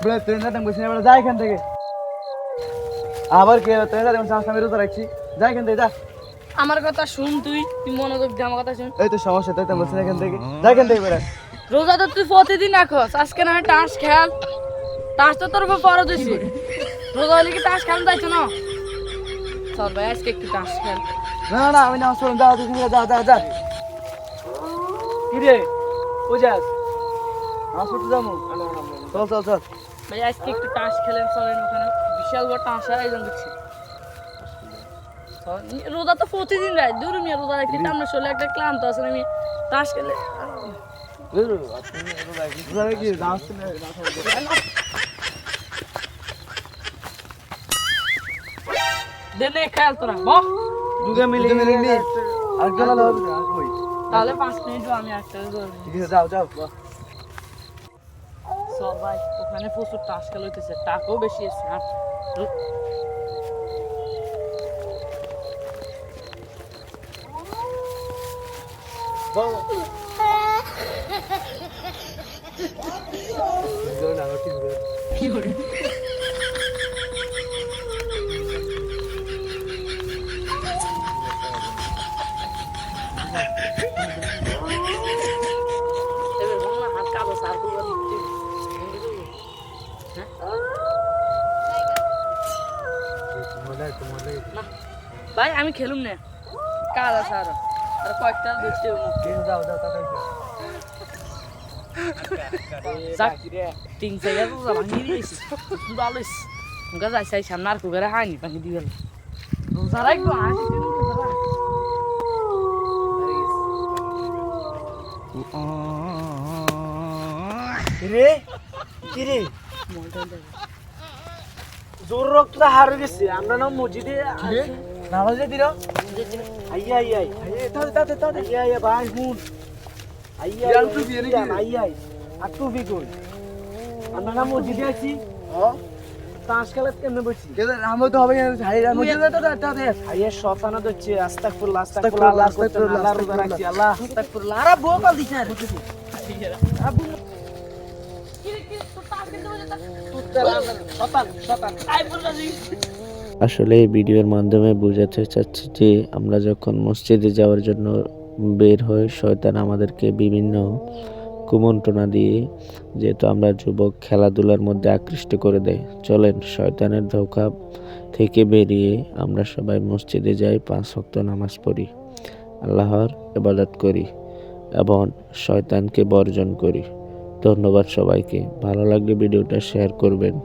বলে ট্রেন সাথে বসে না যা এখান থেকে আবার কে ট্রেন সাথে আমি রোজা রাখছি যা এখান থেকে যা আমার কথা শুন, তুই মনোযোগ দিয়ে আমার কথা শুন। এই তো সমস্যা তাই বলছি এখান থেকে যা এখান থেকে বেড়া রোজা তো তুই প্রতিদিন রাখস, আজকে না হয় টাস খেল। টাস তো তোর উপর ফরজ হয়েছে। রোজা হলে কি টাস খেলতে চাইছো না? চল ভাই আজকে একটু টাস খেল। না না আমি না শোন যা তুই যা যা যা কি রে বুঝাস আসো তো যাবো চল চল চল ভাই আজকে একটু টাস খেলেন, চলেন ওখানে বিশাল বড় টাস হয় একজন দেখছি। রোজা তো প্রতিদিন রাখ, দূর মিয়া রোজা রাখতে আমরা শরীরে একটা ক্লান্ত আছে, আমি টাস খেলে দেনে খেয়াল তোরা বহ। দুগে মিলে মিলে আর গেল তাহলে 5 মিনিট আমি একটা ঠিক আছে যাও যাও সবাই ওখানে প্রচুর টাস খেলা হইতেছে, টাকাও বেশি আছে। কি করে হাত কালো সার করবো ভাই, আমি খেলুম না, কাজ আছে আরো আর কয়েকটা ধরতে যাও যাও তাড়াতাড়ি তিন জায়গা তো ভাঙিয়ে দিয়েছি ভালো যাই সামনে আর কুকারে হাইনি ভাঙি দিয়ে গেল যারা একটু হাসি রে কি রে জোর রক্তটা হারে গেছে আমরা না মসজিদে নামাজে দিল আইয়া আইয়া তাতে তাতে তাতে আইয়া আইয়া ভাই হুন আইয়া আইয়া আর টু বি কই আমরা না মসজিদে আছি তাস খেলা কেমনে বসছি আমি তো হবে মসজিদে তো তাতে আইয়া শতানা দচ্ছে আস্তাগফিরুল্লাহ আস্তাগফিরুল্লাহ আস্তাগফিরুল্লাহ আল্লাহ রোজা রাখছি আল্লাহ আস্তাগফিরুল্লাহ আরে বকাল দিছ না আবু আসলে এই ভিডিওর মাধ্যমে বোঝাতে চাচ্ছি যে আমরা যখন মসজিদে যাওয়ার জন্য বের হই, শয়তান আমাদেরকে বিভিন্ন কুমন্ত্রণা দিয়ে, যেহেতু আমরা যুবক, খেলাধুলার মধ্যে আকৃষ্ট করে দেয়। চলেন শয়তানের ধোঁকা থেকে বেরিয়ে আমরা সবাই মসজিদে যাই, 5 ওয়াক্ত নামাজ পড়ি, আল্লাহর ইবাদত করি এবং শয়তানকে বর্জন করি। ধন্যবাদ সবাইকে। ভালো লাগলে ভিডিওটা শেয়ার করবেন।